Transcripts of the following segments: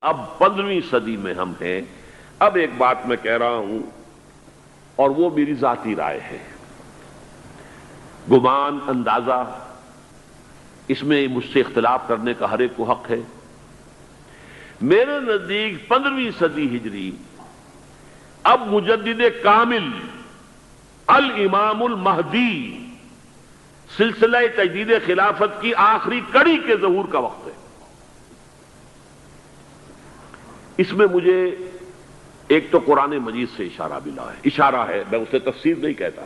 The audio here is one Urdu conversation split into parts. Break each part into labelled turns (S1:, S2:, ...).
S1: اب 15ویں صدی میں ہم ہیں۔ اب ایک بات میں کہہ رہا ہوں اور وہ میری ذاتی رائے ہے، گمان، اندازہ، اس میں مجھ سے اختلاف کرنے کا ہر ایک کو حق ہے۔ میرے نزدیک 15ویں صدی ہجری اب مجدد کامل الامام المہدی سلسلہ تجدید خلافت کی آخری کڑی کے ظہور کا وقت ہے۔ اس میں مجھے ایک تو قرآن مجید سے اشارہ ہے، میں اسے تفسیر نہیں کہتا۔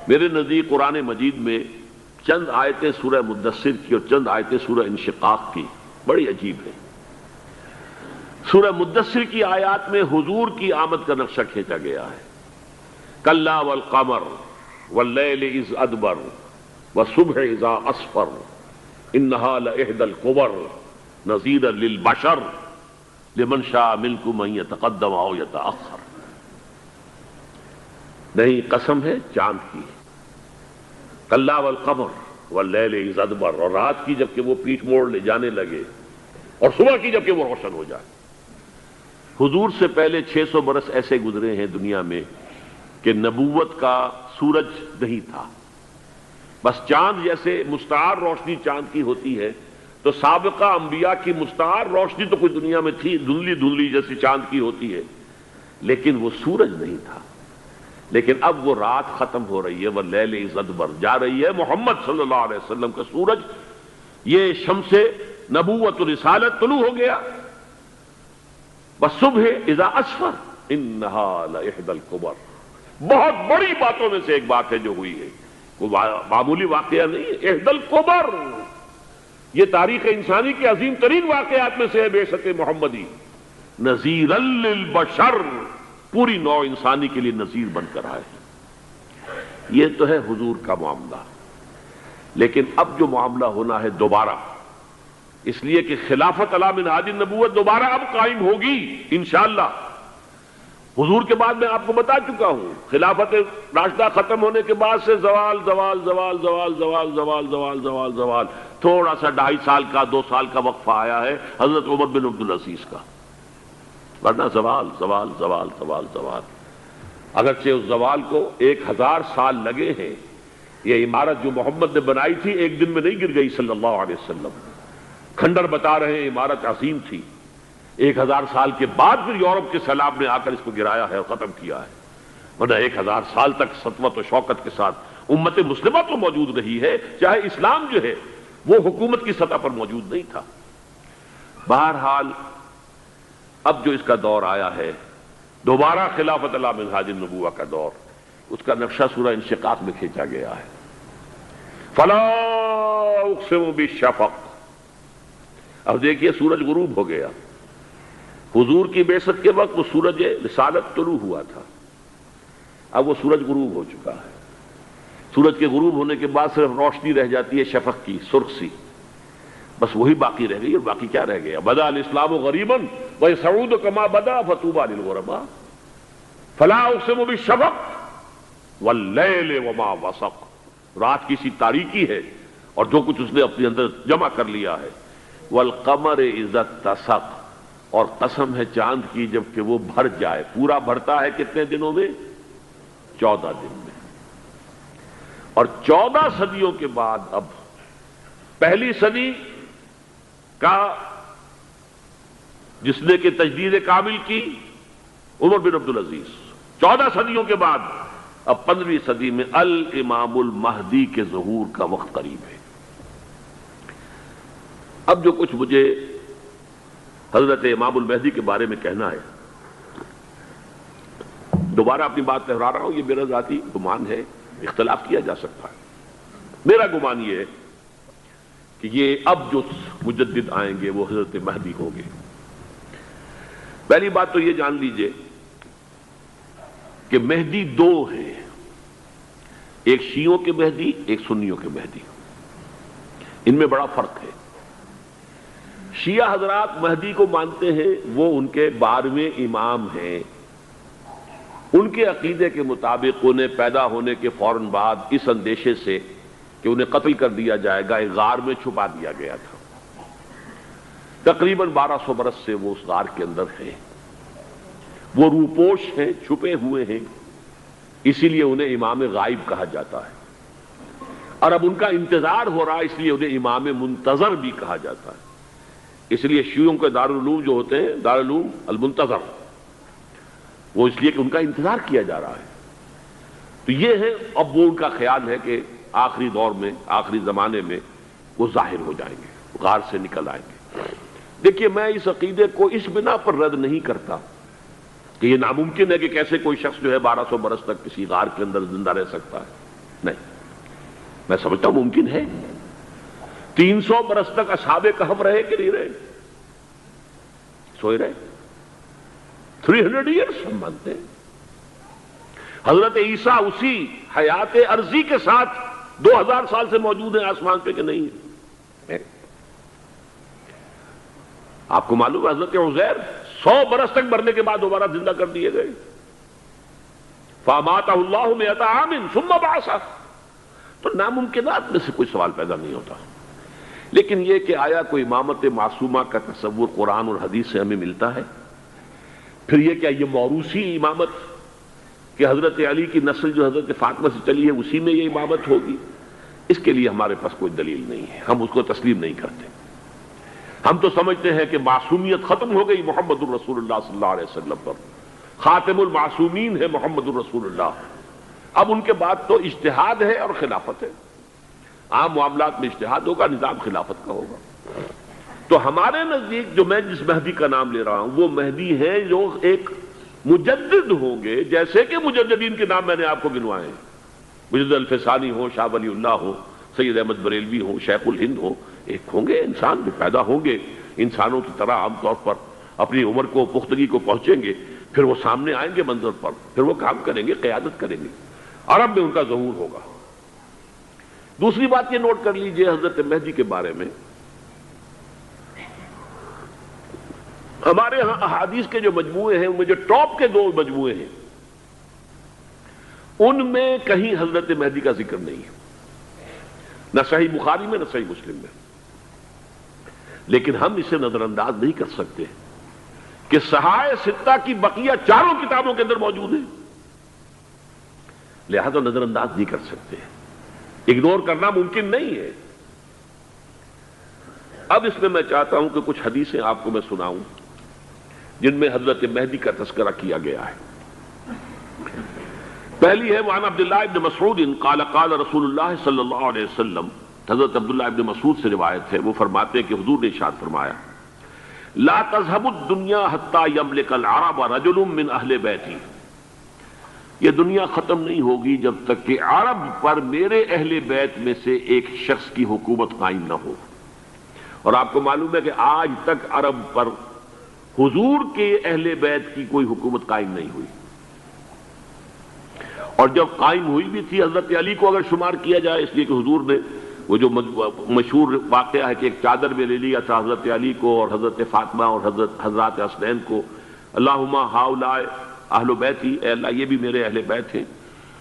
S1: میرے نزدیک قرآن مجید میں چند آیتیں سورہ مدثر کی اور چند آیتیں سورہ انشقاق کی بڑی عجیب ہیں۔ سورہ مدثر کی آیات میں حضور کی آمد کا نقشہ کھینچا گیا ہے، کلا والقمر واللیل اذ ادبر والصبح اذا اسفر انہا لإحدی الکبر نذیرا للبشر لمن شاء منکم ان یتقدم او یتأخر۔ نہیں، قسم ہے چاند کی، کلا والقمر واللیل اذ ادبر، اور رات کی جبکہ وہ پیٹھ موڑ لے جانے لگے اور صبح کی جبکہ وہ روشن ہو جائے۔ حضور سے پہلے 600 برس ایسے گزرے ہیں دنیا میں کہ نبوت کا سورج نہیں تھا، بس چاند جیسے مستعار روشنی چاند کی ہوتی ہے، تو سابقہ انبیاء کی مستعار روشنی تو کوئی دنیا میں تھی، دھندلی دھندلی جیسی چاند کی ہوتی ہے، لیکن وہ سورج نہیں تھا۔ لیکن اب وہ رات ختم ہو رہی ہے، وہ لیل اذ ادبر جا رہی ہے، محمد صلی اللہ علیہ وسلم کا سورج، یہ شمس نبوت و رسالت طلوع ہو گیا۔ وَالصُّبْحِ اِذَا أَسْفَرَ إِنَّهَا لَإِحْدَى الْكُبَرِ، بہت بڑی باتوں میں سے ایک بات ہے جو ہوئی ہے، کوئی معمولی واقعہ نہیں ہے۔ احد الکبر، یہ تاریخ انسانی کے عظیم ترین واقعات میں سے ہے بعثت محمدی، نذیرا للبشر، پوری نوع انسانی کے لیے نذیر بن کر آئے۔ یہ تو ہے حضور کا معاملہ، لیکن اب جو معاملہ ہونا ہے دوبارہ، اس لیے کہ خلافت علی منہاج النبوت دوبارہ اب قائم ہوگی انشاءاللہ۔ حضور کے بعد میں آپ کو بتا چکا ہوں، خلافت راشدہ ختم ہونے کے بعد سے زوال زوال زوال زوال زوال زوال زوال زوال زوال، تھوڑا سا 2.5 سال کا 2 سال کا وقفہ آیا ہے حضرت عمر بن عبدالعزیز کا، ورنہ زوال زوال زوال زوال زوال۔ اگرچہ اس زوال کو 1000 سال لگے ہیں، یہ عمارت جو محمد نے بنائی تھی ایک دن میں نہیں گر گئی صلی اللہ علیہ وسلم، کھنڈر بتا رہے ہیں عمارت عظیم تھی، 1000 سال کے بعد پھر یورپ کے سیلاب نے آ کر اس کو گرایا ہے اور ختم کیا ہے، ورنہ 1000 سال تک سطوت و شوکت کے ساتھ امت مسلمہ تو موجود رہی ہے، چاہے اسلام جو ہے وہ حکومت کی سطح پر موجود نہیں تھا۔ بہرحال اب جو اس کا دور آیا ہے دوبارہ خلافت علی منہاج النبوہ کا دور، اس کا نقشہ سورہ انشقاق میں کھینچا گیا ہے۔ فلا اقسم بالشفق، اب دیکھیے سورج غروب ہو گیا، حضور کی بعثت کے وقت وہ سورج رسالت طلوع ہوا تھا، اب وہ سورج غروب ہو چکا ہے۔ سورج کے غروب ہونے کے بعد صرف روشنی رہ جاتی ہے شفق کی، سرخ سی، بس وہی باقی رہ گئی، اور باقی کیا رہ گیا؟ بدا الاسلام غریبا ویسعود کما بدا فطوبی للغرباء، فلا اقسم بالشفق واللیل وما وسق، رات کی سی تاریکی ہے اور جو کچھ اس نے اپنے اندر جمع کر لیا ہے، والقمر اذا اتسق، اور قسم ہے چاند کی جب کہ وہ بھر جائے، پورا بھرتا ہے کتنے دنوں میں؟ 14 دن میں۔ اور 14 صدیوں کے بعد اب پہلی صدی کا جس نے کہ تجدید کامل کی عمر بن عبدالعزیز، 14 صدیوں کے بعد اب 15ویں صدی میں الامام المہدی کے ظہور کا وقت قریب ہے۔ اب جو کچھ مجھے حضرت امام المہدی کے بارے میں کہنا ہے، دوبارہ اپنی بات دہرا رہا ہوں، یہ میرا ذاتی گمان ہے، اختلاف کیا جا سکتا ہے۔ میرا گمان یہ ہے کہ یہ اب جو مجدد آئیں گے وہ حضرت مہدی ہوں گے۔ پہلی بات تو یہ جان لیجئے کہ مہدی 2 ہیں، ایک شیعوں کے مہدی، ایک سنیوں کے مہدی، ان میں بڑا فرق ہے۔ شیعہ حضرات مہدی کو مانتے ہیں، وہ ان کے 12ویں امام ہیں، ان کے عقیدے کے مطابق انہیں پیدا ہونے کے فوراً بعد اس اندیشے سے کہ انہیں قتل کر دیا جائے گا ایک غار میں چھپا دیا گیا تھا۔ تقریباً 1200 برس سے وہ اس غار کے اندر ہیں، وہ روپوش ہیں، چھپے ہوئے ہیں، اسی لیے انہیں امام غائب کہا جاتا ہے، اور اب ان کا انتظار ہو رہا ہے، اس لیے انہیں امام منتظر بھی کہا جاتا ہے۔ اس لیے شیعوں کے دارالعلوم جو ہوتے ہیں دارالعلوم المنتظر، وہ اس لیے کہ ان کا انتظار کیا جا رہا ہے۔ تو یہ ہے، اب وہ ان کا خیال ہے کہ آخری دور میں، آخری زمانے میں وہ ظاہر ہو جائیں گے، غار سے نکل آئیں گے۔ دیکھیے، میں اس عقیدے کو اس بنا پر رد نہیں کرتا کہ یہ ناممکن ہے کہ کیسے کوئی شخص جو ہے 1200 برس تک کسی غار کے اندر زندہ رہ سکتا ہے، نہیں، میں سمجھتا ہوں ممکن ہے۔ 300 برس تک اصحاب کہف رہے کہ نہیں رہے؟ سوئے رہے۔ 300 ایئرس ہم مانتے ہیں۔ حضرت عیسیٰ اسی حیات عرضی کے ساتھ 2000 سال سے موجود ہیں آسمان پہ کہ نہیں ہے؟ آپ کو معلوم ہے حضرت عزیر 100 برس تک مرنے کے بعد دوبارہ زندہ کر دیے گئے۔ فَأَمَاتَهُ اللَّهُ مِئَةَ عَامٍ ثُمَّ بَعَثَهُ۔ تو ناممکنات میں سے کوئی سوال پیدا نہیں ہوتا، لیکن یہ کہ آیا کوئی امامت معصومہ کا تصور قرآن اور حدیث سے ہمیں ملتا ہے؟ پھر یہ کیا یہ موروثی امامت کہ حضرت علی کی نسل جو حضرت فاطمہ سے چلی ہے اسی میں یہ امامت ہوگی؟ اس کے لیے ہمارے پاس کوئی دلیل نہیں ہے، ہم اس کو تسلیم نہیں کرتے۔ ہم تو سمجھتے ہیں کہ معصومیت ختم ہو گئی محمد الرسول اللہ صلی اللہ علیہ وسلم پر، خاتم المعصومین ہے محمد الرسول اللہ۔ اب ان کے بعد تو اجتہاد ہے اور خلافت ہے، عام معاملات میں اجتہاد ہوگا، نظام خلافت کا ہوگا۔ تو ہمارے نزدیک جو میں جس مہدی کا نام لے رہا ہوں وہ مہدی ہے جو ایک مجدد ہوں گے، جیسے کہ مجددین کے نام میں نے آپ کو گنوائے ہیں، مجدد الفسانی ہو، شاہ ولی اللہ ہو، سید احمد بریلوی ہو، شیخ الہند ہو، ایک ہوں گے انسان جو پیدا ہوں گے انسانوں کی طرح عام طور پر، اپنی عمر کو پختگی کو پہنچیں گے، پھر وہ سامنے آئیں گے منظر پر، پھر وہ کام کریں گے، قیادت کریں گے، عرب میں ان کا ظہور ہوگا۔ دوسری بات یہ نوٹ کر لیجئے حضرت مہدی کے بارے میں، ہمارے ہاں احادیث کے جو مجموعے ہیں ان میں جو ٹاپ کے 2 مجموعے ہیں ان میں کہیں حضرت مہدی کا ذکر نہیں ہے، نہ صحیح بخاری میں نہ صحیح مسلم میں، لیکن ہم اسے نظر انداز نہیں کر سکتے کہ صحائح ستہ کی بقیہ 4 کتابوں کے اندر موجود ہیں، لہذا نظر انداز نہیں کر سکتے، اگنور کرنا ممکن نہیں ہے۔ اب اس میں میں چاہتا ہوں کہ کچھ حدیثیں آپ کو میں سناؤں جن میں حضرت مہدی کا تذکرہ کیا گیا ہے۔ پہلی ہے وعن عبداللہ ابن مسعود قال قال رسول اللہ صلی اللہ علیہ وسلم، حضرت عبداللہ ابن مسعود سے روایت ہے، وہ فرماتے ہیں کہ حضور نے ارشاد فرمایا لا تذهب الدنيا حتى يملك العرب رجل من اہل بیتی، یہ دنیا ختم نہیں ہوگی جب تک کہ عرب پر میرے اہل بیت میں سے ایک شخص کی حکومت قائم نہ ہو۔ اور آپ کو معلوم ہے کہ آج تک عرب پر حضور کے اہل بیت کی کوئی حکومت قائم نہیں ہوئی، اور جب قائم ہوئی بھی تھی حضرت علی کو اگر شمار کیا جائے، اس لیے کہ حضور نے وہ جو مشہور واقعہ ہے کہ ایک چادر میں لے لیا تھا حضرت علی کو اور حضرت فاطمہ اور حضرات حسنین کو، اللہم ہؤلاء اہل بیتی، اے اللہ یہ بھی میرے اہل بیت ہیں،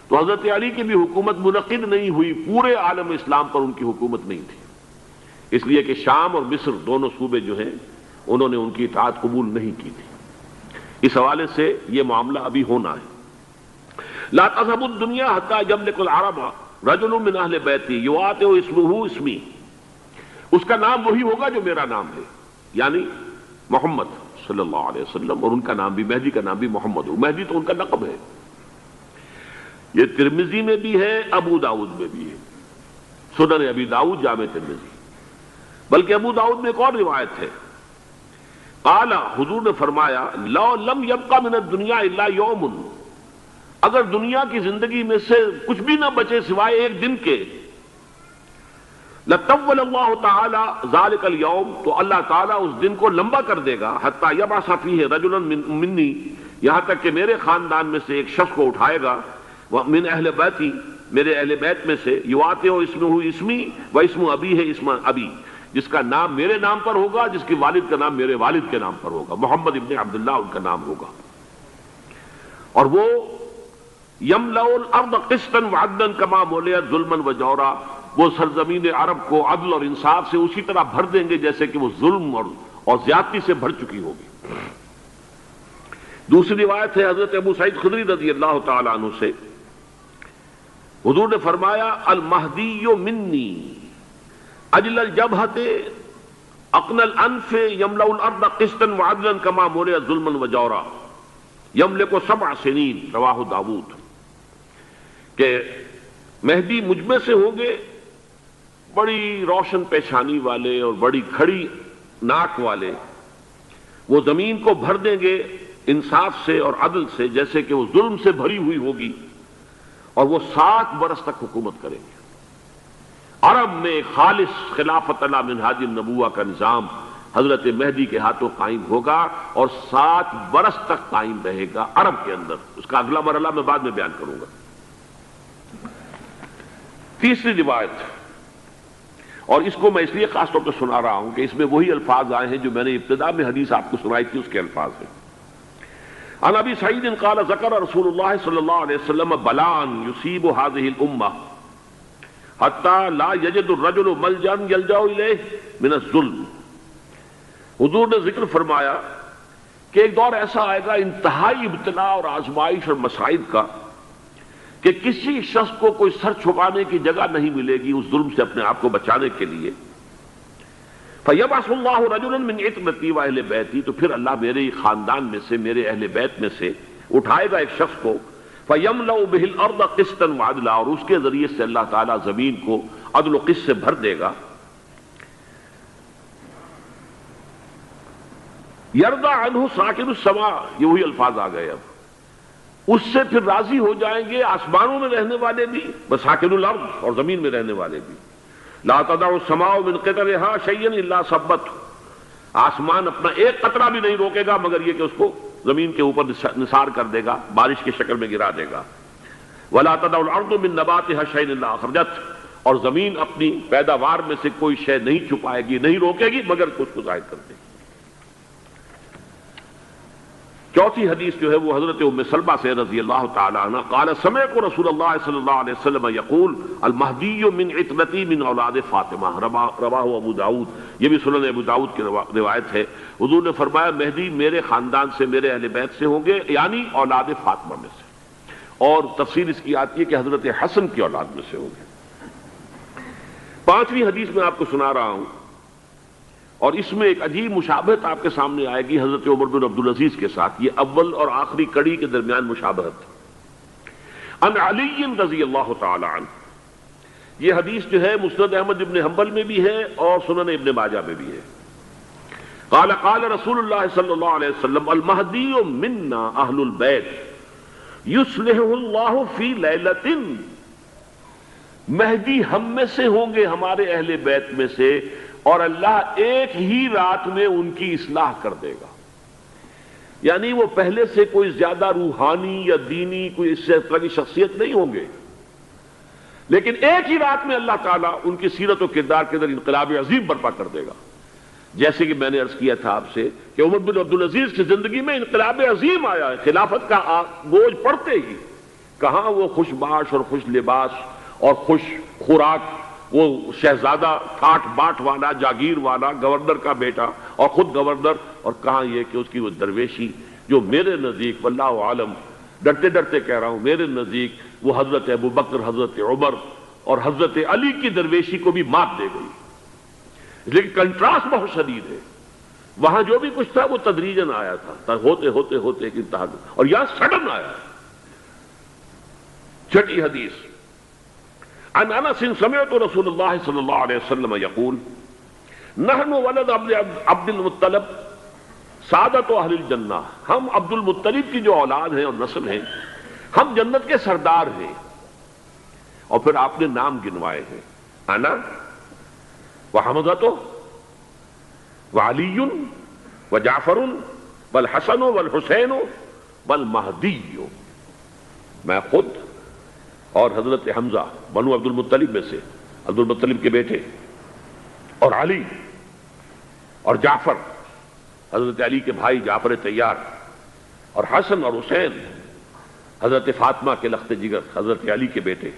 S1: تو حضرت علی کی بھی حکومت منعقد نہیں ہوئی، پورے عالم اسلام پر ان کی حکومت نہیں تھی، اس لیے کہ شام اور مصر دونوں صوبے جو ہیں انہوں نے ان کی اطاعت قبول نہیں کی تھی۔ اس حوالے سے یہ معاملہ ابھی ہونا ہے۔ لا تذهب الدنيا حتى يملك العرب رجل من اہل بیتی یواطئ اسمہ اسمی، اس کا نام وہی ہوگا جو میرا نام ہے، یعنی محمد صلی اللہ علیہ وسلم، اور ان کا نام بھی مہدی کا نام بھی محمد ہو، مہدی تو ان کا لقب ہے۔ یہ ترمذی میں بھی ہے، ابو داؤد میں بھی ہے، سنن ابی داؤد، جامع ترمذی، بلکہ ابو داؤد میں ایک اور روایت ہے، قال حضور نے فرمایا لو لم يبق من الدنيا الا يوم، اگر دنیا کی زندگی میں سے کچھ بھی نہ بچے سوائے ایک دن کے، لطول اللہ تعالی ذلك اليوم، تو اللہ تعالیٰ اس دن کو لمبا کر دے گا، حتی یبعث فیہ رجلا منی، یہاں تک کہ میرے خاندان میں سے ایک شخص کو اٹھائے گا، من اہل بیتی، میرے اہل بیت میں سے، یواطئ اسمہ اسمی و اسم ابی ہے اسم ابی، جس کا نام میرے نام پر ہوگا، جس کے والد کا نام میرے والد کے نام پر ہوگا، محمد ابن عبداللہ ان کا نام ہوگا، اور وہ یملأ الارض قسطا وعدلا کما ملئت ظلما وجورا، وہ سرزمین عرب کو عدل اور انصاف سے اسی طرح بھر دیں گے جیسے کہ وہ ظلم اور زیادتی سے بھر چکی ہوگی۔ دوسری روایت ہے حضرت ابو سعید خدری رضی اللہ تعالی عنہ سے، حضور نے فرمایا المہدی منی اجل الجبہۃ اقن الانف یملأ الارض قسطا وعدلا کما ملئ ظلما وجورا یملک 7 سنین، رواہ داود، کہ مہدی مجھ میں سے ہوں گے بڑی روشن پیشانی والے اور بڑی کھڑی ناک والے، وہ زمین کو بھر دیں گے انصاف سے اور عدل سے جیسے کہ وہ ظلم سے بھری ہوئی ہوگی، اور وہ 7 برس تک حکومت کریں گے۔ عرب میں خالص خلافت علی منہاج النبوہ کا نظام حضرت مہدی کے ہاتھوں قائم ہوگا اور 7 برس تک قائم رہے گا عرب کے اندر۔ اس کا اگلا مرحلہ میں بعد میں بیان کروں گا۔ تیسری روایت، اور اس کو میں اس لیے خاص طور پہ سنا رہا ہوں کہ اس میں وہی الفاظ آئے ہیں جو میں نے ابتدا میں حدیث آپ کو سنائی تھی، اس کے الفاظ ہیں۔ عن ابی سعید قال ذکر رسول اللہ صلی اللہ علیہ وسلم بلاء یصیب هذه الامہ حتی لا یجد الرجل ملجا یلجا الیہ من الظلم۔ حضور نے ذکر فرمایا کہ ایک دور ایسا آئے گا انتہائی ابتلا اور آزمائش اور مصائب کا کہ کسی شخص کو کوئی سر چھپانے کی جگہ نہیں ملے گی اس ظلم سے اپنے آپ کو بچانے کے لیے۔ فَيَبْعَثُ اللَّهُ رَجُلًا مِنْ عِتْرَتِي وَأَهْلِ بَيْتِي، تو پھر اللہ میرے خاندان میں سے، میرے اہل بیت میں سے اٹھائے گا ایک شخص کو، فَيَمْلَأُ بِهِ الْأَرْضَ قِسْطًا وَعَدْلًا، اور اس کے ذریعے سے اللہ تعالیٰ زمین کو عدل و قسط سے بھر دے گا۔ يَرْضَى عَنْهُ سَاكِنُ السَّمَاءِ، یہ وہی الفاظ آ گئے، اب اس سے پھر راضی ہو جائیں گے آسمانوں میں رہنے والے بھی، وَسَاكِنُ الْأَرْضِ، اور زمین میں رہنے والے بھی۔ لا تدع السماء من قطرها شيئا الا ثبته، آسمان اپنا ایک قطرہ بھی نہیں روکے گا مگر یہ کہ اس کو زمین کے اوپر نثار کر دے گا، بارش کی شکل میں گرا دے گا۔ ولا تدع الارض من نباتها شيئا الا اخرجته، اور زمین اپنی پیداوار میں سے کوئی شے نہیں چھپائے گی، نہیں روکے گی مگر کچھ کو ظاہر کر دے گی۔ چوتھی حدیث جو ہے وہ حضرت ام سلمہ سے رضی اللہ تعالی عنہ قال سمعت رسول اللہ صلی اللہ علیہ وسلم یقول المہدی من عترتی من اولاد فاطمہ، رواہ ابو داؤد، یہ بھی سنن ابو داؤد کی روایت ہے۔ حضور نے فرمایا مہدی میرے خاندان سے، میرے اہل بیت سے ہوں گے، یعنی اولاد فاطمہ میں سے، اور تفصیل اس کی آتی ہے کہ حضرت حسن کی اولاد میں سے ہوں گے۔ پانچویں حدیث میں آپ کو سنا رہا ہوں، اور اس میں ایک عجیب مشابہت آپ کے سامنے آئے گی حضرت عمر بن عبدالعزیز کے ساتھ، یہ اول اور آخری کڑی کے درمیان مشابہت۔ عن علی رضی اللہ تعالی عنہ، یہ حدیث جو ہے مسند احمد ابن حنبل میں بھی ہے اور سنن ابن ماجہ میں بھی ہے۔ قال قال رسول اللہ صلی اللہ علیہ وسلم المہدی منا اہل البیت یصلح اللہ فی لیلۃ، مہدی ہم میں سے ہوں گے، ہمارے اہل بیت میں سے، اور اللہ ایک ہی رات میں ان کی اصلاح کر دے گا۔ یعنی وہ پہلے سے کوئی زیادہ روحانی یا دینی کوئی اس طرح کی شخصیت نہیں ہوں گے، لیکن ایک ہی رات میں اللہ تعالیٰ ان کی سیرت و کردار کے اندر انقلاب عظیم برپا کر دے گا۔ جیسے کہ میں نے عرض کیا تھا آپ سے کہ عمر بن عبدالعزیز کی زندگی میں انقلاب عظیم آیا ہے، خلافت کا بوجھ پڑتے ہی کہاں وہ خوش باش اور خوش لباس اور خوش خوراک، وہ شہزادہ ٹھاٹ باٹ والا، جاگیر والا، گورنر کا بیٹا اور خود گورنر، اور کہاں یہ کہ اس کی وہ درویشی جو میرے نزدیک واللہ عالم، ڈرتے ڈرتے کہہ رہا ہوں، میرے نزدیک وہ حضرت ابو بکر، حضرت عمر اور حضرت علی کی درویشی کو بھی مات دے گئی، لیکن کنٹراسٹ بہت شدید ہے۔ وہاں جو بھی کچھ تھا وہ تدریجاً آیا تھا، ہوتے ہوتے ہوتے ایک انتہا، اور یہاں سڈن آیا۔ چھٹی حدیث، عن انس سمعت رسول اللہ صلی اللہ علیہ وسلم یقول نحن ولد عبد المطلب سعادت اہل الجنہ، ہم عبد المطلب کی جو اولاد ہیں اور نسل ہیں، ہم جنت کے سردار ہیں۔ اور پھر آپ نے نام گنوائے ہیں، انا وحمزۃ وعلی وجعفر والحسن والحسین والمہدی، میں خود اور حضرت حمزہ بنو عبد المطلب میں سے، عبد المطلب کے بیٹے، اور علی اور جعفر حضرت علی کے بھائی جعفر طیار، اور حسن اور حسین حضرت فاطمہ کے لخت جگر حضرت علی کے بیٹے،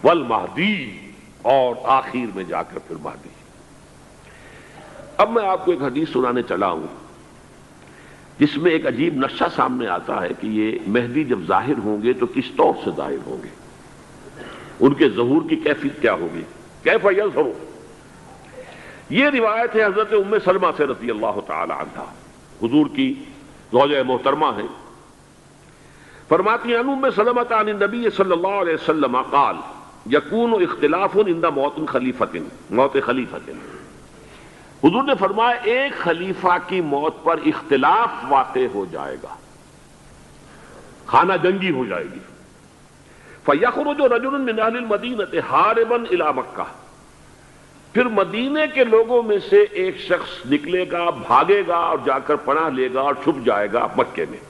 S1: والمہدی، اور آخر میں جا کر پھر مہدی۔ اب میں آپ کو ایک حدیث سنانے چلا ہوں جس میں ایک عجیب نقشہ سامنے آتا ہے کہ یہ مہدی جب ظاہر ہوں گے تو کس طور سے ظاہر ہوں گے، ان کے ظہور کی کیفیت کیا ہوگی، کیف یظہر۔ یہ روایت ہے حضرت ام سلمہ سے رضی اللہ تعالی عنہا، حضور کی زوجہ محترمہ ہیں، فرماتی ہیں ام سلمہ عن النبی صلی اللہ علیہ وسلم قال یکون اختلاف عند موت خلیفۃ، موت خلیفۃ، حضور نے فرمایا ایک خلیفہ کی موت پر اختلاف واقع ہو جائے گا، خانہ جنگی ہو جائے گی۔ فَيَخْرُجُ رَجُلٌ مِّنْ أَهْلِ الْمَدِينَةِ حَارِبًا إِلَىٰ مَكَّةَ، پھر مدینے کے لوگوں میں سے ایک شخص نکلے گا، بھاگے گا اور جا کر پناہ لے گا اور چھپ جائے گا مکے میں۔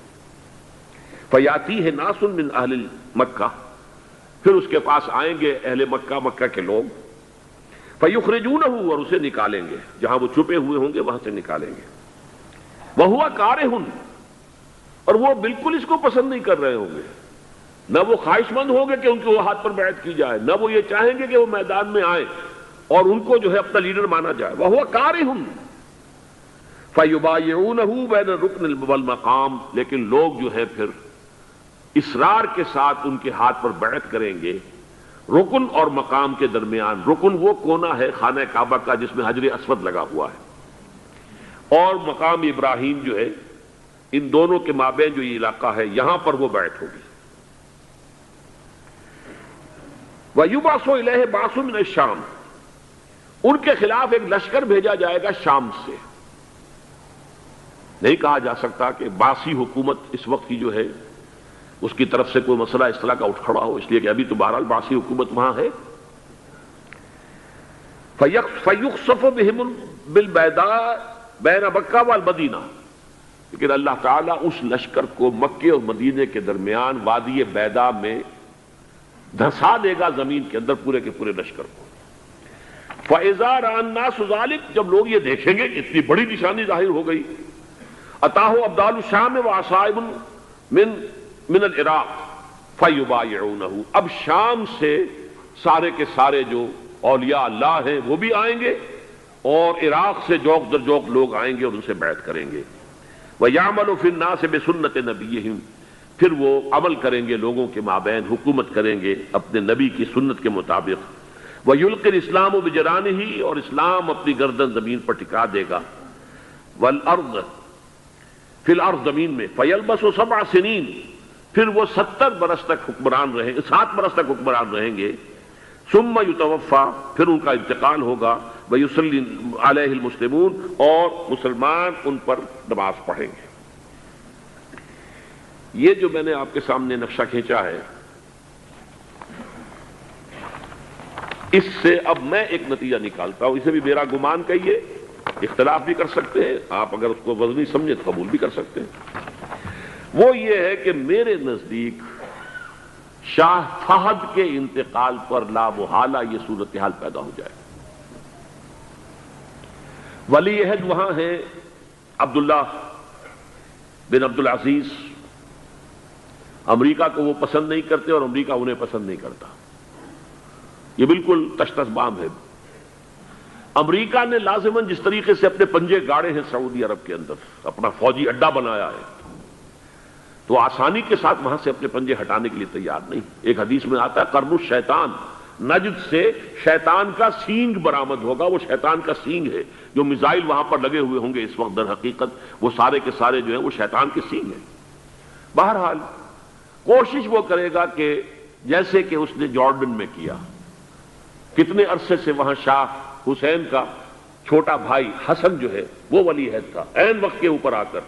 S1: فَيَأْتِيهِ نَاسٌ مِّنْ أَهْلِ مَكَّةِ، پھر اس کے پاس آئیں گے اہل مکہ، مکہ کے لوگ، فَيُخْرِجُونَهُ، اور اسے نکالیں گے، جہاں وہ چھپے ہوئے ہوں گے وہاں سے نکالیں گے۔ وَهُوَ كَارِهٌ، اور وہ بالکل اس کو پسند نہیں کر رہے ہوں گے، نہ وہ خواہش مند ہوں گے کہ ان کے وہ ہاتھ پر بیعت کی جائے، نہ وہ یہ چاہیں گے کہ وہ میدان میں آئیں اور ان کو جو ہے اپنا لیڈر مانا جائے۔ وَهُوَ كَارِهٌ فَيُبَايِعُونَهُ بَيْنَ الرُّكْنِ وَالْمَقَامِ، لیکن لوگ جو ہے پھر اصرار کے ساتھ ان کے ہاتھ پر بیعت کریں گے رکن اور مقام کے درمیان۔ رکن وہ کونا ہے خانہ کعبہ کا جس میں حجر اسود لگا ہوا ہے، اور مقام ابراہیم جو ہے، ان دونوں کے مابین جو یہ علاقہ ہے یہاں پر وہ بیعت ہوگی۔ وَيُبْعَثُ إِلَيْهِ بَعْثٌ مِّنَ الشَّامِ، ان کے خلاف ایک لشکر بھیجا جائے گا شام سے۔ نہیں کہا جا سکتا کہ باسی حکومت اس وقت کی جو ہے اس کی طرف سے کوئی مسئلہ اس طرح کا اٹھ کھڑا ہو، اس لیے کہ ابھی تو بہرحال باسی حکومت وہاں ہے۔ فَيُخْسَفُ بِهِمُ بِالْبَيْضَاءِ بَيْنَ مَكَّةَ وَالْمَدِينَةِ، لیکن اللہ تعالیٰ اس لشکر کو مکے اور مدینے کے درمیان وادی بیضاء میں دھسا دے گا زمین کے اندر، پورے کے پورے لشکر کو۔ فَإِذَا رَأَى النَّاسُ ذَلِكَ، جب لوگ یہ دیکھیں گے کہ اتنی بڑی نشانی ظاہر ہو گئی، أَتَاهُ أَبْدَالُ الشَّامِ وَعَصَائِبٌ من العراق فَيُبَايِعُونَهُ، اب شام سے سارے کے سارے جو اولیاء اللہ ہیں وہ بھی آئیں گے، اور عراق سے جوق در جوق لوگ آئیں گے اور ان سے بیعت کریں گے۔ وَيَعْمَلُ فِي النَّاسِ بِسُنَّةِ نَبِيِّهِمْ، پھر وہ عمل کریں گے لوگوں کے مابین، حکومت کریں گے اپنے نبی کی سنت کے مطابق۔ وَيُلْقِي الْإِسْلَامُ بِجَرَانِهِ، اور اسلام اپنی گردن زمین پر ٹکا دے گا۔ وَالْأَرْض فِي الْأَرْض، زمین میں۔ فَيَلْبَسُ 7 سنین، پھر وہ 70 برس تک حکمران رہیں، 7 برس تک حکمران رہیں گے۔ ثم یتوفا، پھر ان کا انتقال ہوگا۔ ویصلی علیہ المسلمون، اور مسلمان ان پر نماز پڑھیں گے۔ یہ جو میں نے آپ کے سامنے نقشہ کھینچا ہے، اس سے اب میں ایک نتیجہ نکالتا ہوں، اسے بھی میرا گمان کہیے، اختلاف بھی کر سکتے ہیں آپ، اگر اس کو وزنی سمجھے تو قبول بھی کر سکتے ہیں۔ وہ یہ ہے کہ میرے نزدیک شاہ فہد کے انتقال پر لا محالہ یہ صورتحال پیدا ہو جائے۔ ولی عہد وہاں ہیں عبداللہ بن عبدالعزیز، امریکہ کو وہ پسند نہیں کرتے اور امریکہ انہیں پسند نہیں کرتا، یہ بالکل تشتس بام ہے۔ امریکہ نے لازماً جس طریقے سے اپنے پنجے گاڑے ہیں سعودی عرب کے اندر، اپنا فوجی اڈا بنایا ہے، تو آسانی کے ساتھ وہاں سے اپنے پنجے ہٹانے کے لیے تیار نہیں۔ ایک حدیث میں آتا ہے قرن الشیطان، نجد سے شیطان کا سینگ برآمد ہوگا، وہ شیطان کا سینگ ہے، جو میزائل وہاں پر لگے ہوئے ہوں گے اس وقت، در حقیقت وہ سارے کے سارے جو ہیں وہ شیطان کے سینگ ہیں۔ بہرحال کوشش وہ کرے گا کہ جیسے کہ اس نے جارڈن میں کیا، کتنے عرصے سے وہاں شاہ حسین کا چھوٹا بھائی حسن جو ہے وہ ولی عہد تھا، عین وقت کے اوپر آ کر،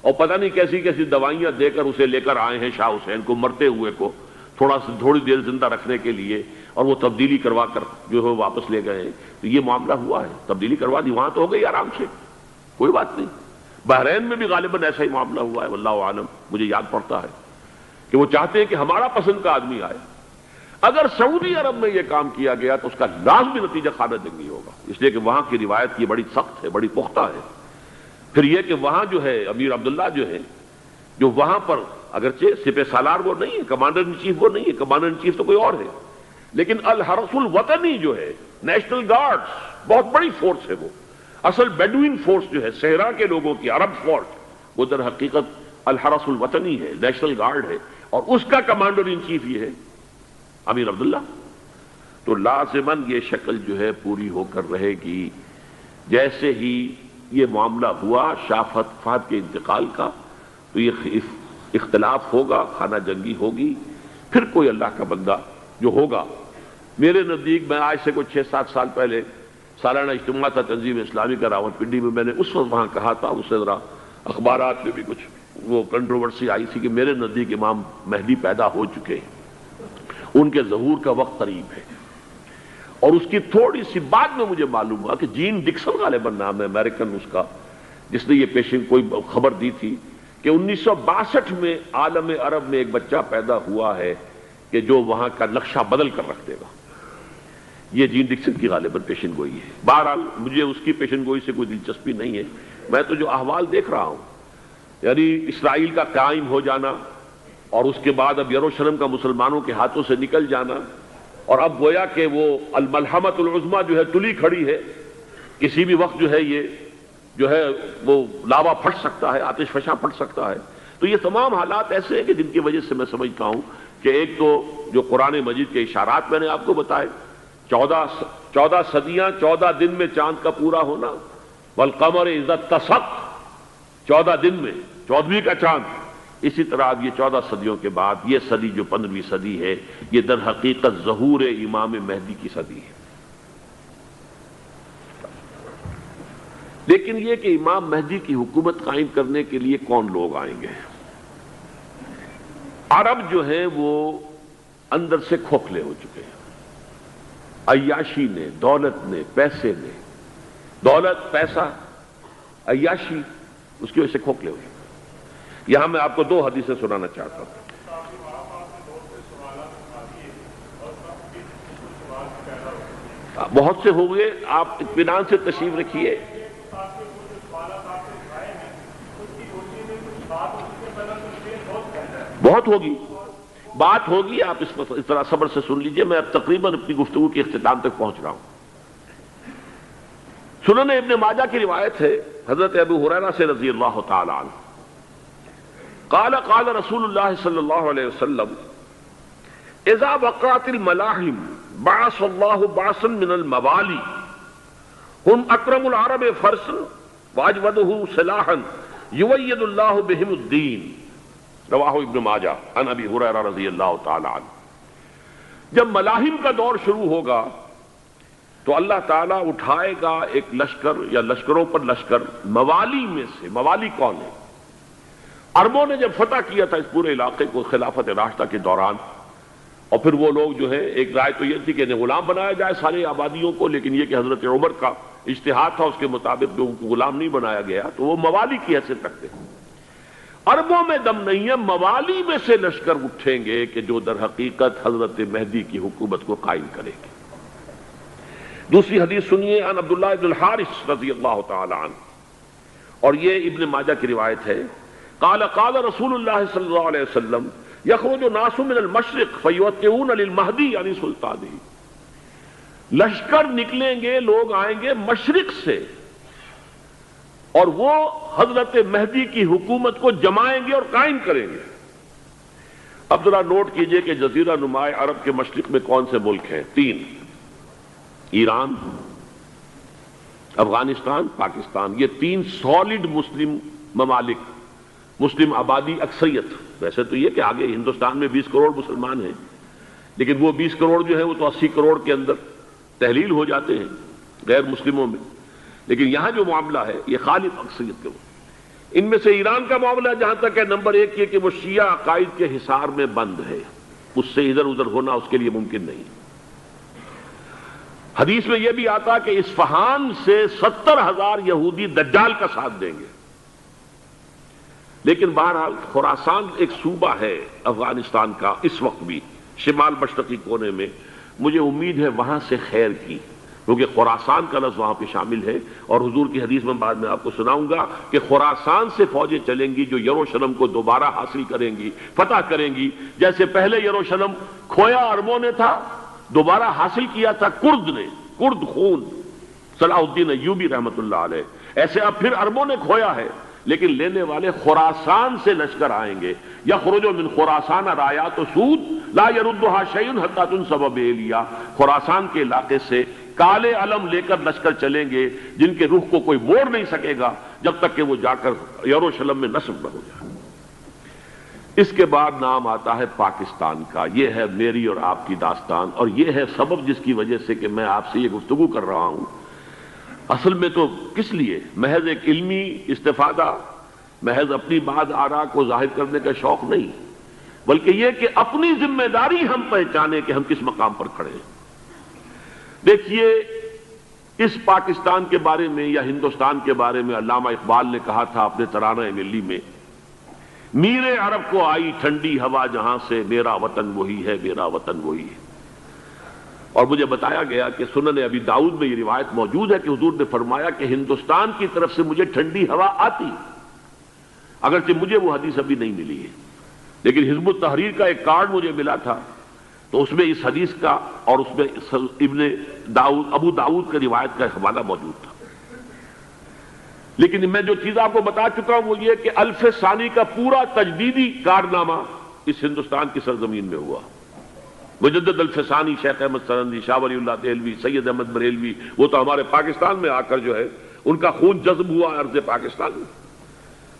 S1: اور پتہ نہیں کیسی کیسی دوائیاں دے کر اسے لے کر آئے ہیں شاہ حسین کو، مرتے ہوئے کو تھوڑی دیر زندہ رکھنے کے لیے، اور وہ تبدیلی کروا کر جو ہے واپس لے گئے ہیں۔ تو یہ معاملہ ہوا ہے، تبدیلی کروا دی، وہاں تو ہو گئی آرام سے، کوئی بات نہیں۔ بحرین میں بھی غالباً ایسا ہی معاملہ ہوا ہے، واللہ عالم، مجھے یاد پڑتا ہے کہ وہ چاہتے ہیں کہ ہمارا پسند کا آدمی آئے۔ اگر سعودی عرب میں یہ کام کیا گیا تو اس کا لازمی نتیجہ خانہ جنگی ہوگا، اس لیے کہ وہاں کی روایت یہ بڑی سخت ہے، بڑی پختہ ہے۔ پھر یہ کہ وہاں جو ہے امیر عبداللہ جو ہے، جو وہاں پر اگرچہ سپہ سالار وہ نہیں ہے، کمانڈر ان چیف وہ نہیں ہے، کمانڈر ان چیف تو کوئی اور ہے، لیکن الحرس الوطنی جو ہے، نیشنل گارڈز، بہت بڑی فورس ہے وہ۔ اصل بیڈوین فورس جو ہے صحرا کے لوگوں کی عرب فورس، وہ در حقیقت الحرس الوطنی ہے، نیشنل گارڈ ہے، اور اس کا کمانڈر ان چیف یہ ہے امیر عبداللہ۔ تو لازماً یہ شکل جو ہے پوری ہو کر رہے گی۔ جیسے ہی یہ معاملہ ہوا شاہ فہد کے انتقال کا، تو یہ اختلاف ہوگا، خانہ جنگی ہوگی، پھر کوئی اللہ کا بندہ جو ہوگا۔ میرے نزدیک، میں آج سے کوئی 6-7 سال پہلے سالانہ اجتماع تھا تنظیم اسلامی کا راولپنڈی میں، میں نے اس وقت وہاں کہا تھا، اس سے ذرا اخبارات میں بھی کچھ وہ کنٹروورسی آئی تھی کہ میرے نزدیک امام مہدی پیدا ہو چکے ہیں، ان کے ظہور کا وقت قریب ہے۔ اور اس کی تھوڑی سی بعد میں مجھے معلوم ہوا کہ جین ڈکسن غالباً نام ہے امریکن اس کا، جس نے یہ پیشن کوئی خبر دی تھی کہ 1962 میں عالم عرب میں ایک بچہ پیدا ہوا ہے کہ جو وہاں کا نقشہ بدل کر رکھ دے گا۔ یہ جین ڈکسن کی غالباً پیشن گوئی ہے۔ بہرحال مجھے اس کی پیشن گوئی سے کوئی دلچسپی نہیں ہے، میں تو جو احوال دیکھ رہا ہوں، یعنی اسرائیل کا قائم ہو جانا، اور اس کے بعد اب یروشلم کا مسلمانوں کے ہاتھوں سے نکل جانا، اور اب گویا کہ وہ الملحمۃ العظمیٰ جو ہے تلی کھڑی ہے، کسی بھی وقت جو ہے یہ جو ہے وہ لاوا پھٹ سکتا ہے، آتش فشاں پھٹ سکتا ہے۔ تو یہ تمام حالات ایسے ہیں کہ جن کی وجہ سے میں سمجھتا ہوں کہ ایک تو جو قرآن مجید کے اشارات میں نے آپ کو بتائے، 14 صدیاں 14 دن میں چاند کا پورا ہونا، والقمر اذا اتسق، 14 دن میں 14ویں کا چاند۔ اسی طرح اب یہ 14 صدیوں کے بعد یہ صدی جو 15ویں صدی ہے، یہ در حقیقت ظہور امام مہدی کی صدی ہے۔ لیکن یہ کہ امام مہدی کی حکومت قائم کرنے کے لیے کون لوگ آئیں گے؟ عرب جو ہیں وہ اندر سے کھوکھلے ہو چکے ہیں، عیاشی نے، دولت نے، پیسے نے، دولت، پیسہ، عیاشی، اس کی وجہ سے کھوکھلے ہو چکے ہیں۔ یہاں میں آپ کو 2 حدیثیں سنانا چاہتا ہوں۔ بہت سے ہوئے، آپ اطمینان سے تشریف رکھیے۔ بہت ہوگی، بات ہوگی، آپ اس طرح صبر سے سن لیجئے۔ میں اب تقریباً اپنی گفتگو کے اختتام تک پہنچ رہا ہوں۔ سنن ابن ماجہ کی روایت ہے حضرت ابو ہریرہ سے رضی اللہ تعالی عنہ، قال قال رسول اللہ صلی اللہ علیہ وسلم اذا وقعت الملاحم بعث اللہ بعثا من الموالی هم اکرم العرب فرسا واجودہ سلاحا یوید اللہ بہم الدین، رواہ ابن ماجہ عن ابی ہریرہ رضی اللہ تعالی عنہ۔ جب ملاحم کا دور شروع ہوگا تو اللہ تعالیٰ اٹھائے گا ایک لشکر یا لشکروں پر لشکر موالی میں سے۔ موالی کون ہے؟ عربوں نے جب فتح کیا تھا اس پورے علاقے کو خلافت راشدہ کے دوران، اور پھر وہ لوگ جو ہے، ایک رائے تو یہ تھی کہ انہیں غلام بنایا جائے ساری آبادیوں کو، لیکن یہ کہ حضرت عمر کا اجتہاد تھا، اس کے مطابق جو ان کو غلام نہیں بنایا گیا، تو وہ موالی کی حیثیت رکھتے ہیں۔ عربوں میں دم نہیں ہے، موالی میں سے لشکر اٹھیں گے کہ جو در حقیقت حضرت مہدی کی حکومت کو قائم کرے گے۔ دوسری حدیث سنیے، عن عبداللہ ابن الحارث رضی اللہ تعالی عنہ، اور یہ ابن ماجہ کی روایت ہے، قال قال رسول اللہ صلی اللہ علیہ وسلم یخرج ناس من المشرق فیوقعون للمہدی یعنی سلطانہ، لشکر نکلیں گے، لوگ آئیں گے مشرق سے، اور وہ حضرت مہدی کی حکومت کو جمائیں گے اور قائم کریں گے۔ اب ذرا نوٹ کیجئے کہ جزیرہ نما عرب کے مشرق میں کون سے ملک ہیں؟ 3، ایران، افغانستان، پاکستان۔ یہ 3 سالڈ مسلم ممالک، مسلم آبادی اکثریت۔ ویسے تو یہ کہ آگے ہندوستان میں 20 کروڑ مسلمان ہیں، لیکن وہ 20 کروڑ جو ہے وہ تو 80 کروڑ کے اندر تحلیل ہو جاتے ہیں غیر مسلموں میں، لیکن یہاں جو معاملہ ہے یہ خالص اکثریت کے۔ ان میں سے ایران کا معاملہ جہاں تک ہے، نمبر 1 یہ کہ وہ شیعہ عقائد کے حصار میں بند ہے، اس سے ادھر ادھر ہونا اس کے لیے ممکن نہیں۔ حدیث میں یہ بھی آتا کہ اصفہان سے 70,000 یہودی دجال کا ساتھ دیں گے۔ لیکن بہرحال خراسان ایک صوبہ ہے افغانستان کا اس وقت بھی، شمال مشرقی کونے میں، مجھے امید ہے وہاں سے خیر کی، کیونکہ خراسان کا لفظ وہاں پہ شامل ہے، اور حضور کی حدیث میں بعد میں آپ کو سناؤں گا کہ خراسان سے فوجیں چلیں گی جو یروشلم کو دوبارہ حاصل کریں گی، فتح کریں گی، جیسے پہلے یروشلم کھویا عربوں نے تھا، دوبارہ حاصل کیا تھا کرد نے، کرد خون صلاح الدین ایوبی رحمۃ اللہ علیہ. ایسے اب پھر عربوں نے کھویا ہے، لیکن لینے والے خراسان سے لشکر آئیں گے. یخرج من خراسان رایات و سود لا یردھا شیء حتی تنصب بإیلیا. خراسان کے علاقے سے کالے علم لے کر لشکر چلیں گے جن کے رخ کو کوئی موڑ نہیں سکے گا جب تک کہ وہ جا کر یروشلم میں نصب نہ ہو جائے. اس کے بعد نام آتا ہے پاکستان کا. یہ ہے میری اور آپ کی داستان، اور یہ ہے سبب جس کی وجہ سے کہ میں آپ سے یہ گفتگو کر رہا ہوں. اصل میں تو کس لیے؟ محض ایک علمی استفادہ، محض اپنی بات آراء کو ظاہر کرنے کا شوق نہیں، بلکہ یہ کہ اپنی ذمہ داری ہم پہچانیں کہ ہم کس مقام پر کھڑے ہیں. دیکھیے، اس پاکستان کے بارے میں یا ہندوستان کے بارے میں علامہ اقبال نے کہا تھا اپنے ترانہ ملی میں، میرے عرب کو آئی ٹھنڈی ہوا جہاں سے، میرا وطن وہی ہے، میرا وطن وہی ہے. اور مجھے بتایا گیا کہ سنن ابی داؤد میں یہ روایت موجود ہے کہ حضور نے فرمایا کہ ہندوستان کی طرف سے مجھے ٹھنڈی ہوا آتی، اگرچہ مجھے وہ حدیث ابھی نہیں ملی ہے، لیکن حزب التحریر کا ایک کارڈ مجھے ملا تھا، تو اس میں اس حدیث کا اور اس میں ابو داؤد کا روایت کا حوالہ موجود تھا. لیکن میں جو چیز آپ کو بتا چکا ہوں وہ یہ کہ الف ثانی کا پورا تجدیدی کارنامہ اس ہندوستان کی سرزمین میں ہوا. مجدد الف ثانی شیخ احمد سرندی، شاہ ولی اللہ دہلوی، سید احمد بریلوی، وہ تو ہمارے پاکستان میں آ کر جو ہے ان کا خون جذب ہوا ارض پاکستان میں.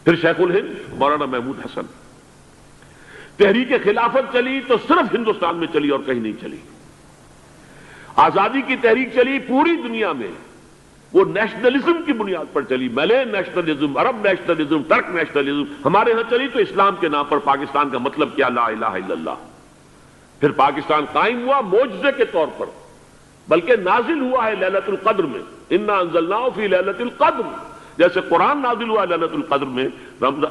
S1: پھر شیخ الہند مولانا محمود حسن. تحریک خلافت چلی تو صرف ہندوستان میں چلی اور کہیں نہیں چلی. آزادی کی تحریک چلی پوری دنیا میں، وہ نیشنلزم کی بنیاد پر چلی، ملے نیشنلزم، عرب نیشنلزم، ترک نیشنلزم. ہمارے ہاں چلی تو اسلام کے نام پر پاکستان کا مطلب کیا؟ لا الہ الا اللہ. پھر پاکستان قائم ہوا معجزے کے طور پر، بلکہ نازل ہوا ہے لیلۃ القدر میں. انا انزلناہ فی لیلۃ القدر، جیسے قرآن نازل ہوا لیلۃ القدر میں،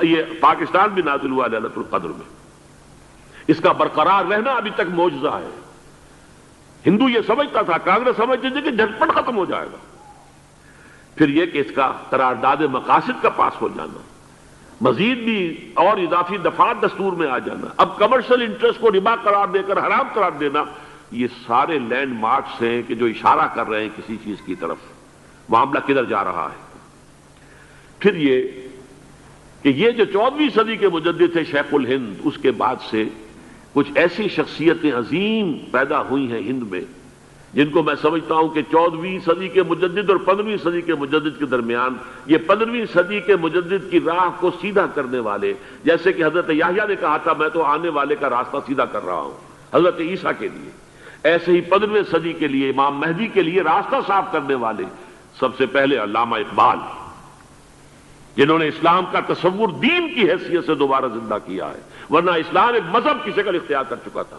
S1: یہ پاکستان بھی نازل ہوا لیلۃ القدر میں. اس کا برقرار رہنا ابھی تک معجزہ ہے. ہندو یہ سمجھتا تھا، کانگریس سمجھتی تھی کہ جھٹپٹ ختم ہو جائے گا. پھر یہ کہ اس کا قرارداد مقاصد کا پاس ہو جانا، مزید بھی اور اضافی دفعات دستور میں آ جانا، اب کمرشل انٹرسٹ کو ربا قرار دے کر حرام قرار دینا، یہ سارے لینڈ مارکس ہیں کہ جو اشارہ کر رہے ہیں کسی چیز کی طرف، معاملہ کدھر جا رہا ہے. پھر یہ کہ یہ جو 14ویں صدی کے مجدد تھے شیخ الہند، اس کے بعد سے کچھ ایسی شخصیتیں عظیم پیدا ہوئی ہیں ہند میں جن کو میں سمجھتا ہوں کہ 14ویں صدی کے مجدد اور 15ویں صدی کے مجدد کے درمیان، یہ 15ویں صدی کے مجدد کی راہ کو سیدھا کرنے والے، جیسے کہ حضرت یحییٰ نے کہا تھا میں تو آنے والے کا راستہ سیدھا کر رہا ہوں حضرت عیسیٰ کے لیے، ایسے ہی 15ویں صدی کے لیے امام مہدی کے لیے راستہ صاف کرنے والے سب سے پہلے علامہ اقبال، جنہوں نے اسلام کا تصور دین کی حیثیت سے دوبارہ زندہ کیا ہے، ورنہ اسلام ایک مذہب کی شکل اختیار کر چکا تھا.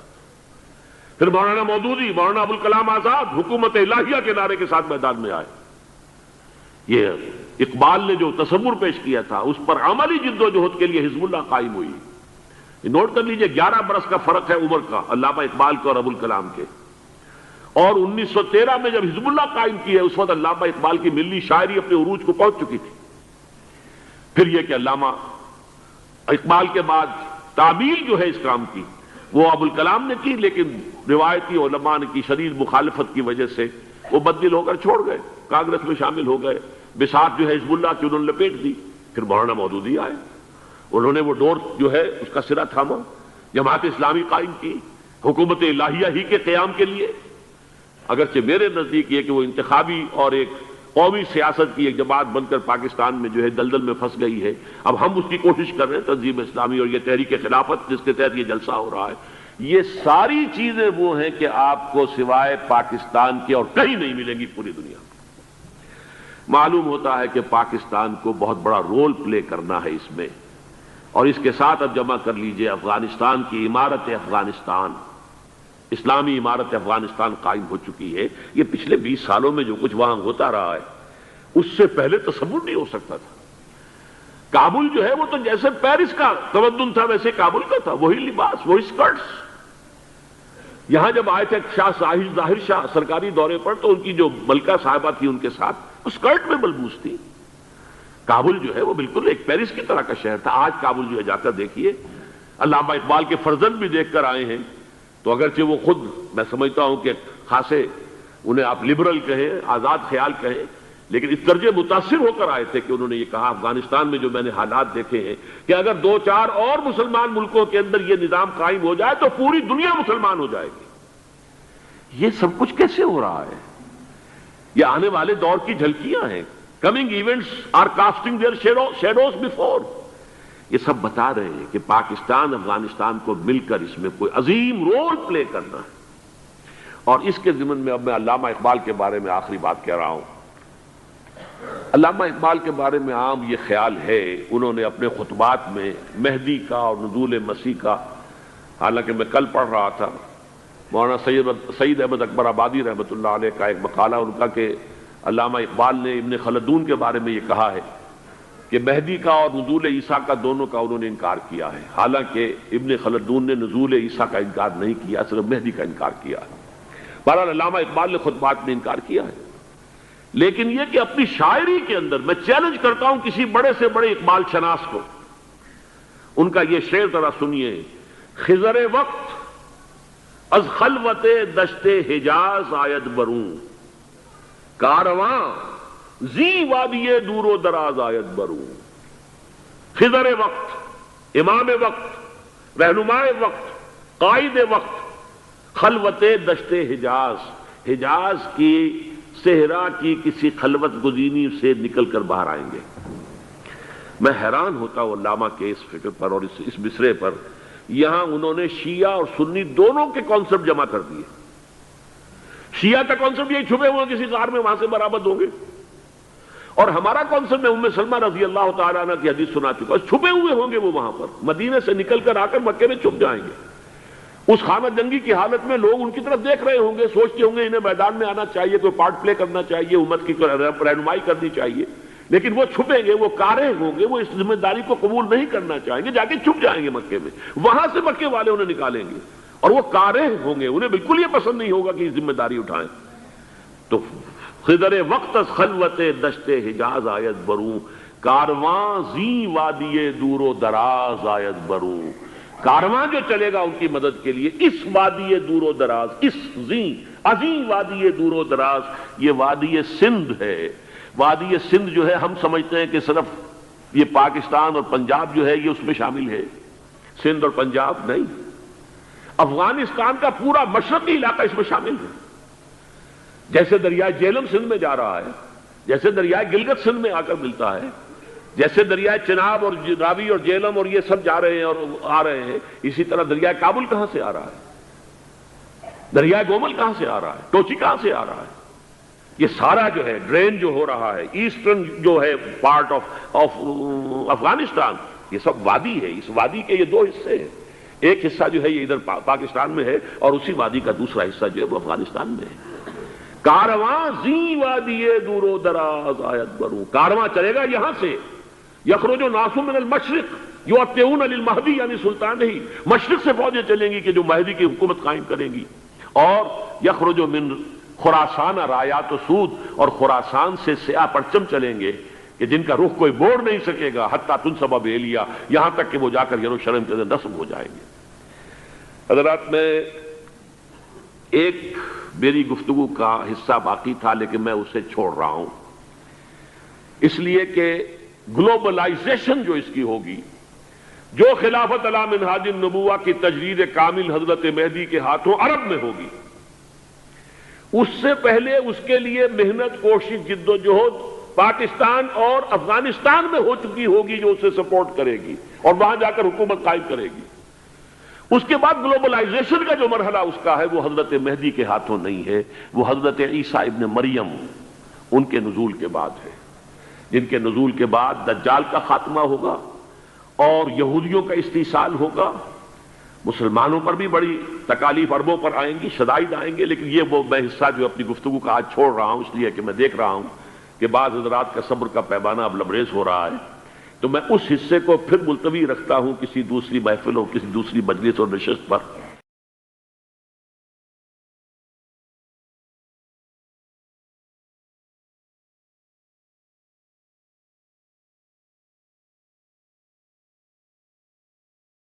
S1: پھر مولانا مودودی، مولانا ابوالکلام آزاد حکومت الہیہ کے نعرے کے ساتھ میدان میں آئے. یہ اقبال نے جو تصور پیش کیا تھا اس پر عملی جدوجہد کے لیے حزب اللہ قائم ہوئی. نوٹ کر لیجئے 11 برس کا فرق ہے عمر کا علامہ اقبال کے اور ابوالکلام کے. اور 1913 میں جب حزب اللہ قائم کی ہے اس وقت علامہ اقبال کی ملی شاعری اپنے عروج کو پہنچ چکی تھی. پھر یہ کہ علامہ اقبال کے بعد تعمیل جو ہے اس کام کی وہ ابوالکلام نے کی، لیکن روایتی علماء کی شدید مخالفت کی وجہ سے وہ بددل ہو کر چھوڑ گئے، کانگریس میں شامل ہو گئے. بساط جو ہے حزب اللہ کی انہوں نے لپیٹ دی. پھر مولانا مودودی آئے، انہوں نے وہ ڈور جو ہے اس کا سرا تھاما، جماعت اسلامی قائم کی حکومت الہیہ ہی کے قیام کے لیے. اگرچہ میرے نزدیک یہ کہ وہ انتخابی اور ایک قومی سیاست کی ایک جماعت بن کر پاکستان میں جو ہے دلدل میں پھنس گئی ہے. اب ہم اس کی کوشش کر رہے ہیں، تنظیم اسلامی اور یہ تحریک خلافت جس کے تحت یہ جلسہ ہو رہا ہے. یہ ساری چیزیں وہ ہیں کہ آپ کو سوائے پاکستان کے اور کہیں نہیں ملیں گی پوری دنیا میں. معلوم ہوتا ہے کہ پاکستان کو بہت بڑا رول پلے کرنا ہے اس میں. اور اس کے ساتھ اب جمع کر لیجئے افغانستان کی عمارت افغانستان، اسلامی عمارت افغانستان قائم ہو چکی ہے. یہ پچھلے 20 سالوں میں جو کچھ وہاں ہوتا رہا ہے اس سے پہلے تصور نہیں ہو سکتا تھا. کابل جو ہے وہ تو جیسے پیرس کا تمدن تھا ویسے کابل کا تھا، وہی لباس، وہی سکرٹس. یہاں جب آئے تھے شاہ ظاہر شاہ سرکاری دورے پر تو ان کی جو ملکہ صاحبہ تھی ان کے ساتھ وہ سکرٹ میں ملبوس تھی. کابل جو ہے وہ بالکل ایک پیرس کی طرح کا شہر تھا. آج کابل جو ہے جا کر دیکھیے، علامہ اقبال کے فرزند بھی دیکھ کر آئے ہیں تو اگرچہ وہ خود میں سمجھتا ہوں کہ خاصے انہیں آپ لبرل کہیں، آزاد خیال کہیں، لیکن اس درجے متاثر ہو کر آئے تھے کہ انہوں نے یہ کہا افغانستان میں جو میں نے حالات دیکھے ہیں کہ اگر 2-4 اور مسلمان ملکوں کے اندر یہ نظام قائم ہو جائے تو پوری دنیا مسلمان ہو جائے گی۔ یہ سب کچھ کیسے ہو رہا ہے؟ یہ آنے والے دور کی جھلکیاں ہیں۔ Coming events are casting their shadows before. یہ سب بتا رہے ہیں کہ پاکستان افغانستان کو مل کر اس میں کوئی عظیم رول پلے کرنا ہے۔ اور اس کے ضمن میں اب میں علامہ اقبال کے بارے میں آخری بات کہہ رہا ہوں۔ علامہ اقبال کے بارے میں عام یہ خیال ہے، انہوں نے اپنے خطبات میں مہدی کا اور نزول مسیح کا، حالانکہ میں کل پڑھ رہا تھا مولانا سید احمد اکبر آبادی رحمۃ اللہ علیہ کا ایک مقالہ ان کا کہ علامہ اقبال نے ابن خلدون کے بارے میں یہ کہا ہے کہ مہدی کا اور نزول عیسیٰ کا دونوں کا انہوں نے انکار کیا ہے، حالانکہ ابن خلدون نے نزول عیسیٰ کا انکار نہیں کیا، صرف مہدی کا انکار کیا ہے۔ بہرحال علامہ اقبال نے خطبات میں انکار کیا ہے، لیکن یہ کہ اپنی شاعری کے اندر میں چیلنج کرتا ہوں کسی بڑے سے بڑے اقبال شناس کو، ان کا یہ شعر ذرا سنیے: خضر وقت از خلوت دشت حجاز آید بروں، کارواں زی وادی دور و دراز آید بروں۔ خضر وقت، امام وقت، رہنمائے وقت، قائد وقت، خلوت دشت حجاز کی صحرا کی کسی خلوت گزینی سے نکل کر باہر آئیں گے۔ میں حیران ہوتا ہوں علامہ کے اس فکر پر اور اس مصرے پر۔ یہاں انہوں نے شیعہ اور سنی دونوں کے کانسیپٹ جمع کر دیے۔ شیعہ کا کانسیپٹ یہ چھپے ہوئے کسی غار میں وہاں سے برآمد ہوں گے، اور ہمارا کانسیپٹ میں ام سلمہ رضی اللہ تعالیٰ عنہ کی حدیث سنا چکا، چھپے ہوئے ہوں گے وہ وہاں پر، مدینے سے نکل کر آ کر مکے میں چھپ جائیں گے۔ اس خانہ جنگی کی حالت میں لوگ ان کی طرف دیکھ رہے ہوں گے، سوچتے ہوں گے انہیں میدان میں آنا چاہیے، کوئی پارٹ پلے کرنا چاہیے، امت کی رہنمائی کرنی چاہیے، لیکن وہ چھپیں گے، وہ کارے ہوں گے، وہ اس ذمہ داری کو قبول نہیں کرنا چاہیں گے، جا کے چھپ جائیں گے مکے میں، وہاں سے مکے والے انہیں نکالیں گے، اور وہ کارے ہوں گے، انہیں بالکل یہ پسند نہیں ہوگا کہ یہ ذمہ داری اٹھائیں۔ تو خضر وقت از خلوت دشت حجاز آید بروں، کارواں زی وادی دور و دراز آید بروں۔ کارواں جو چلے گا ان کی مدد کے لیے اس وادی دور و دراز، اس عظیم وادی دور و دراز، یہ وادی سندھ ہے۔ وادی سندھ جو ہے ہم سمجھتے ہیں کہ صرف یہ پاکستان اور پنجاب جو ہے یہ اس میں شامل ہے، سندھ اور پنجاب نہیں، افغانستان کا پورا مشرقی علاقہ اس میں شامل ہے۔ جیسے دریائے جہلم سندھ میں جا رہا ہے، جیسے دریائے گلگت سندھ میں آ کر ملتا ہے، جیسے دریائے چناب اور راوی اور جہلم اور یہ سب جا رہے ہیں اور آ رہے ہیں، اسی طرح دریائے کابل کہاں سے آ رہا ہے، دریائے گومل کہاں سے آ رہا ہے، ٹوچی کہاں سے آ رہا ہے، یہ سارا جو ہے ڈرین جو ہو رہا ہے، ایسٹرن جو ہے پارٹ آف افغانستان، یہ سب وادی ہے۔ اس وادی کے یہ دو حصے ہیں، ایک حصہ جو ہے یہ ادھر پاکستان میں ہے، اور اسی وادی کا دوسرا حصہ جو ہے وہ افغانستان میں ہے۔ کارواں زی وادی دور و دراز آید بروں، کارواں چلے گا یہاں سے، یخرج ناس من المشرق یؤتون للمہدی یعنی سلطان ہی، مشرق سے فوجیں چلیں گی کہ جو مہدی کی حکومت قائم کریں گی، اور یخرج من خراسان رایات و سود، اور خراسان سے سیاہ پرچم چلیں گے کہ جن کا رخ کوئی موڑ نہیں سکے گا، حتیٰ تنصب بیلیا، یہاں تک کہ وہ جا کر یروشلم کے اندر نصب ہو جائیں گے۔ حضرات، میں ایک میری گفتگو کا حصہ باقی تھا لیکن میں اسے چھوڑ رہا ہوں، اس لیے کہ گلوبلائزیشن جو اس کی ہوگی، جو خلافت علی منہاج النبوہ کی تجرید کامل حضرت مہدی کے ہاتھوں عرب میں ہوگی، اس سے پہلے اس کے لیے محنت، کوشش، جد و جہد پاکستان اور افغانستان میں ہو چکی ہوگی جو اسے سپورٹ کرے گی اور وہاں جا کر حکومت قائم کرے گی۔ اس کے بعد گلوبلائزیشن کا جو مرحلہ اس کا ہے وہ حضرت مہدی کے ہاتھوں نہیں ہے، وہ حضرت عیسیٰ ابن مریم ان کے نزول کے بعد ہے، جن کے نزول کے بعد دجال کا خاتمہ ہوگا اور یہودیوں کا استحصال ہوگا، مسلمانوں پر بھی بڑی تکالیف اربوں پر آئیں گی، شدائد آئیں گے، لیکن یہ وہ میں حصہ جو اپنی گفتگو کا آج چھوڑ رہا ہوں اس لیے کہ میں دیکھ رہا ہوں کہ بعض حضرات کا صبر کا پیمانہ اب لبریز ہو رہا ہے، تو میں اس حصے کو پھر ملتوی رکھتا ہوں کسی دوسری محفل اور کسی دوسری مجلس اور نشست پر۔